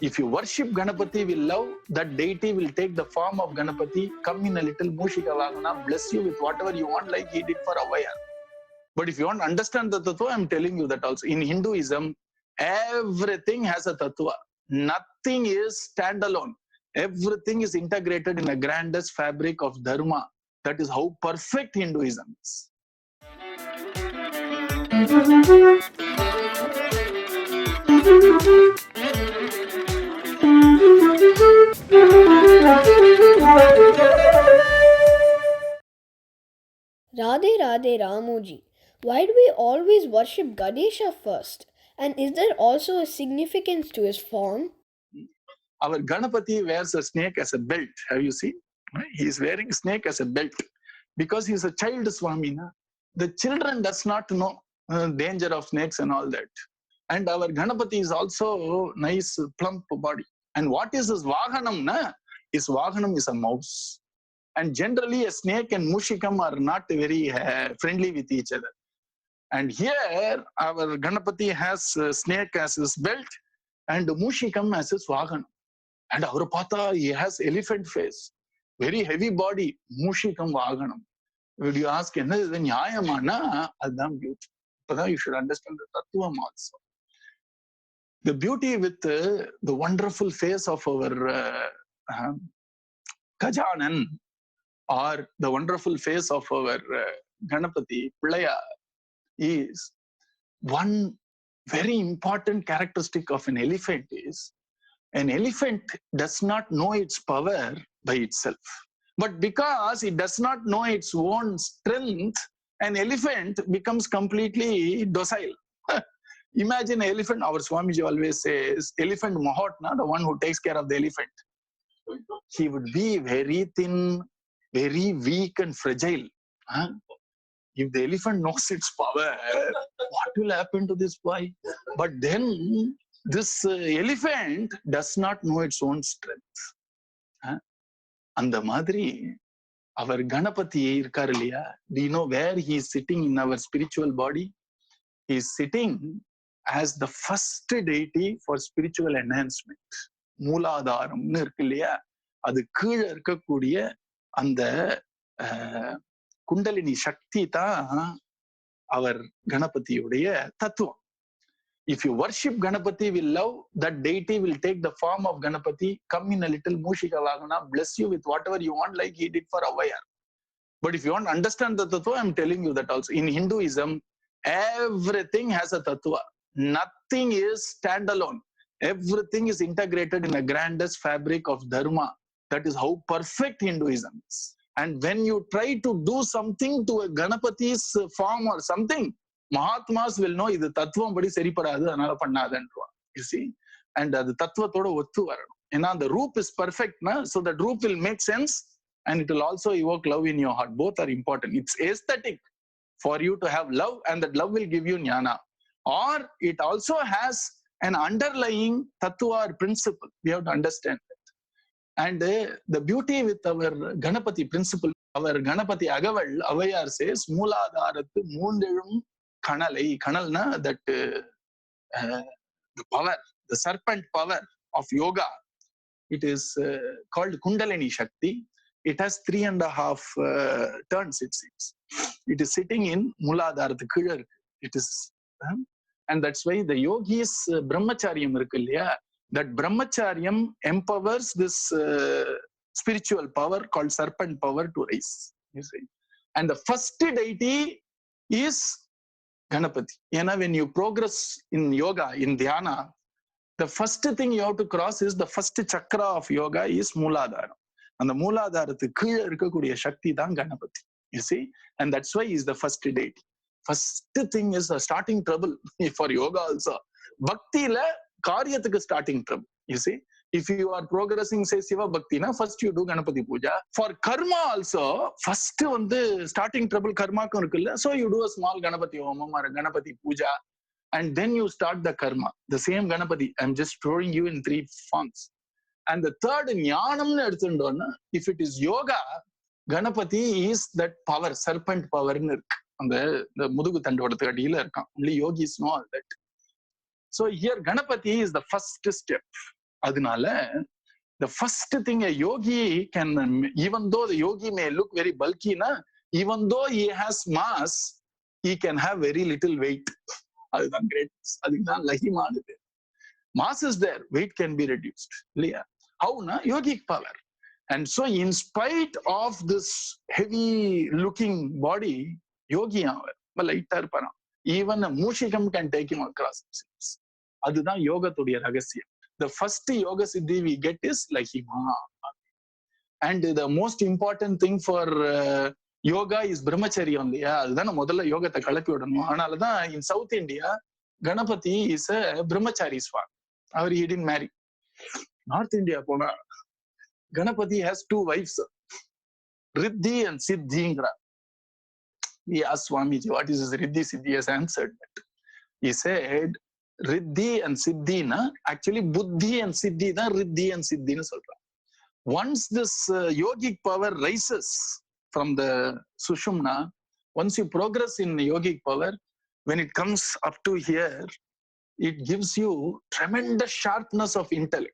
If you worship Ganapati with love, that deity will take the form of Ganapati, come in a little Mushika Vagana, bless you with whatever you want, like he did for Avaya. But if you want to understand the tattva, I'm telling you that also. In Hinduism, everything has a tattva. Nothing is standalone. Everything is integrated in the grandest fabric of dharma. That is how perfect Hinduism is. Radhe Radhe Ramuji. Why do we always worship Ganesha first? And is there also a significance to his form? Our Ganapati wears a snake as a belt. Have you seen? He is wearing snake as a belt because he is a child Swami. Na? The children does not know danger of snakes and all that. And our Ganapati is also nice, plump body. And what is his Vahanam? Na? His Vahanam is a mouse. And generally, a snake and Mushikam are not very friendly with each other. And here, our Ganapati has a snake as his belt and Mushikam as his Vahanam. And our Pata, he has elephant face, very heavy body, Mushikam Vahanam. Would you ask, you should understand the Tattvam also. The beauty with the wonderful face of our Gajanan, or the wonderful face of our Ganapati, Pillaya, is one very important characteristic of an elephant is an elephant does not know its power by itself. But because it does not know its own strength, an elephant becomes completely docile. Imagine an elephant, our Swamiji always says, elephant Mahatma, the one who takes care of the elephant. He would be very thin, very weak and fragile. If the elephant knows its power, what will happen to this boy? But then this elephant does not know its own strength. And the Madri, our Ganapati irkar liya, do you know where he is sitting in our spiritual body? He is sitting as the first deity for spiritual enhancement. Mooladharamnu irukku இல்லையா, அது கீழே இருக்கக்கூடிய அந்த குண்டலினி சக்தி தான் அவர் கணபதியுடைய தத்துவம். If you worship Ganapati with love, that deity will take the form of Ganapati, come in a little Mushika Vagana, bless you with whatever you want, like he did for Avaya. But if you want to understand the tattva, I'm telling you that also. In Hinduism, everything has a tattva. Nothing is standalone. Everything is integrated in the grandest fabric of dharma. That is how perfect Hinduism is. And when you try to do something to a Ganapati's form or something, Mahatmas will know இது தத்துவம் படி சரிப்படாது, அதனால பண்ணாதன்றவா. You see? And அது தத்துவத்தோட ஒத்து வரணும். ஏன்னா the roop is perfect, na? So that roop will make sense and it will also evoke love in your heart. Both are important. It's aesthetic for you to have love, and that love will give you jnana. Or it also has an underlying tattva or principle. We have to understand that. And the beauty with our Ganapati principle, our Ganapati Agaval, Avayar says, Mooladharathu moondezhum kanalai. Kanalna, that the power, the serpent power of yoga. It is called Kundalini Shakti. It has 3.5 turns, it seems. It is sitting in Mooladharathu Kizhar. It is, and that's why the yogis Brahmacharyam irukku illaya, that Brahmacharyam empowers this spiritual power called serpent power to rise. You see, and the first deity is Ganapati. You know, when you progress in yoga, in dhyana, the first thing you have to cross is the first chakra of yoga is Mooladharam. And the Mooladharathu கீழே இருக்கக்கூடிய சக்தி தான் Ganapati. You see, and that's why he is the first deity. First thing is a starting trouble for yoga also. Bhakti la காரியத்துக்கு starting trouble. You see, if you are progressing, say Siva Bhakti, na, first you do Ganapati Puja. For karma also, first வந்து starting trouble karmaக்கும் இருக்குல்ல, so you do a small Ganapati Homam or a Ganapati Puja, and then you start the karma. The same Ganapati, I'm just throwing you in 3 forms. And the third, Jnanamnu எடுத்துட்டோம்னா, if it is yoga, Ganapati is that power, serpent power ன்னு இருக்கு. அந்த முதுகு தண்டோடத்துக்கு அடியில இருக்கான். Only yogis know all that. So here Ganapati is the first step. Adunala, the first thing a yogi can, even though the yogi may look very bulky, even though he has mass, he can have very little weight. That's great. That's Lahima. Mass is there, weight can be reduced. How? Yogic power. And so in spite of this heavy looking body, yogi lighter para. Even a mushikam can take him across himself. That's yoga todia ragasya. The first yoga siddhi we get is Lahima. And the most important thing for yoga is brahmacharya only. That's modala yoga ta kalapi odanum. Analada in South India, Ganapati is a brahmachari swami. He didn't marry. North India, Ganapati has 2 wives, Riddhi and Siddhi. We asked Swamiji, what is this Riddhi Siddhi? He has answered that. He said, Riddhi and Siddhi, actually Buddhi and Siddhi, Riddhi and Siddhi. Once this yogic power rises from the Sushumna, once you progress in yogic power, when it comes up to here, it gives you tremendous sharpness of intellect.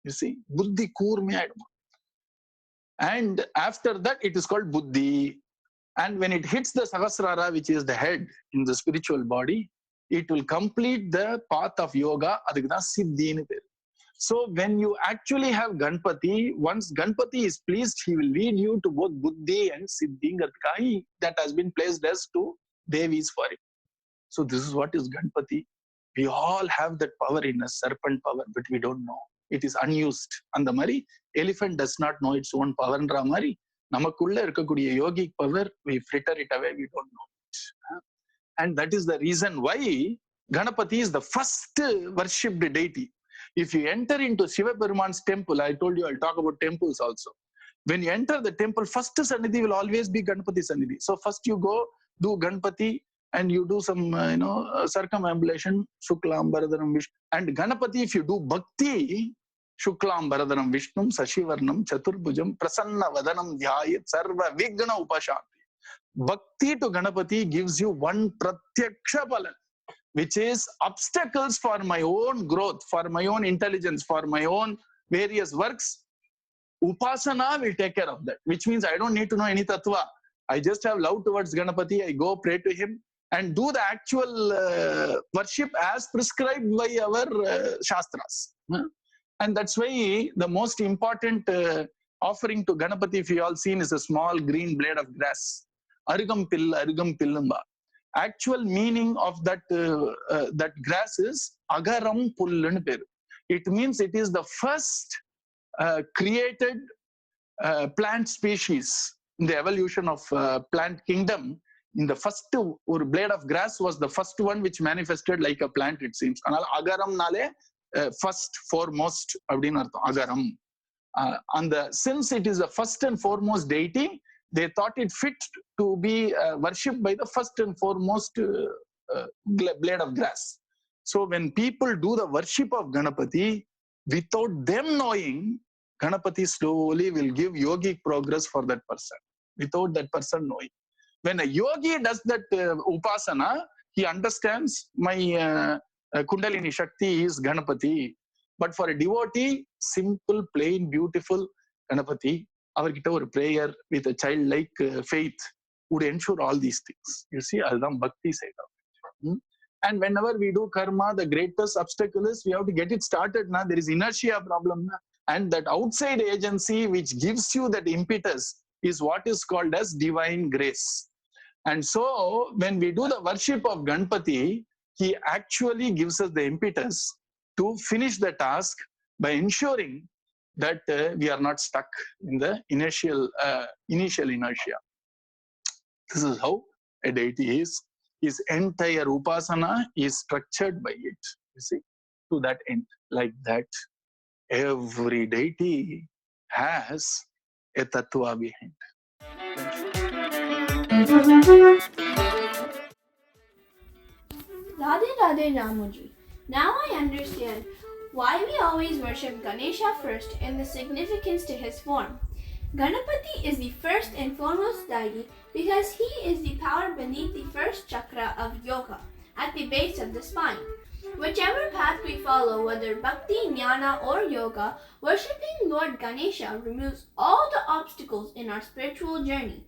You see, Buddhi kurme aiduma. And after that, it is called Buddhi. And when it hits the Sahasrara, which is the head in the spiritual body, it will complete the path of yoga. Adhikda Siddhi. So when you actually have Ganpati, once Ganpati is pleased, he will lead you to both Buddhi and Siddhi. That has been placed as 2 Devis for it. So this is what is Ganpati. We all have that power in us, serpent power, but we don't know. It is unused. And the Mari, elephant does not know its own power. Mari, namakulla irukkudiya yogic power, we fritter it away, we don't know it. And that is the reason why Ganapati is the first worshipped deity. If you enter into Shiva Peruman's temple, I told you I'll talk about temples also. When you enter the temple, first Sannidhi will always be Ganapati Sannidhi. So first you go, do Ganapati, and you do some, circumambulation, Shuklam, Bharadaram, Vishnu. And Ganapati, if you do Bhakti, Shuklam, Bharadaram, Vishnum, Sashivarnam, Chaturbhujam, Prasanna Vadanam, Dhyayat, Sarva, Vigna Upashanti. Bhakti to Ganapati gives you one Pratyaksha Palan, which is obstacles for my own growth, for my own intelligence, for my own various works. Upasana will take care of that, which means I don't need to know any tattva. I just have love towards Ganapati. I go pray to him and do the actual worship as prescribed by our Shastras. And that's why the most important offering to Ganapati, if you all seen, is a small green blade of grass. Arugam pillamba. Actual meaning of that grass is Agaram Pullun Per. It means it is the first created plant species in the evolution of plant kingdom. In the first blade of grass was the first one which manifested like a plant, it seems. Agaram nale first, foremost, Agaram. And since it is the first and foremost deity, they thought it fit to be worshipped by the first and foremost blade of grass. So when people do the worship of Ganapati, without them knowing, Ganapati slowly will give yogic progress for that person, without that person knowing. When a yogi does that upasana, he understands my Kundalini Shakti is Ganapati. But for a devotee, simple, plain, beautiful Ganapati, avarkitta or prayer with a childlike faith would ensure all these things. You see, Adam Bhakti side of it. And whenever we do karma, the greatest obstacle is we have to get it started. There is inertia problem. And that outside agency which gives you that impetus is what is called as divine grace. And so when we do the worship of Ganpati, he actually gives us the impetus to finish the task by ensuring that we are not stuck in the initial inertia. This is how a deity is. His entire upasana is structured by it. You see, to that end, like that, every deity has a tattva behind. Radhe Radhe Ramuji. Now I understand why we always worship Ganesha first and the significance to his form. Ganapati is the first and foremost deity because he is the power beneath the first chakra of yoga, at the base of the spine. Whichever path we follow, whether bhakti, jnana, or yoga, worshipping Lord Ganesha removes all the obstacles in our spiritual journey.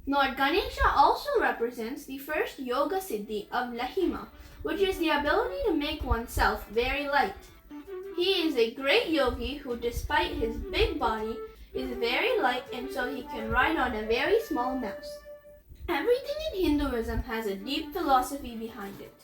Lord Ganesha also represents the first yoga siddhi of Lahima, which is the ability to make oneself very light. He is a great yogi who, despite his big body, is very light and so he can ride on a very small mouse. Everything in Hinduism has a deep philosophy behind it.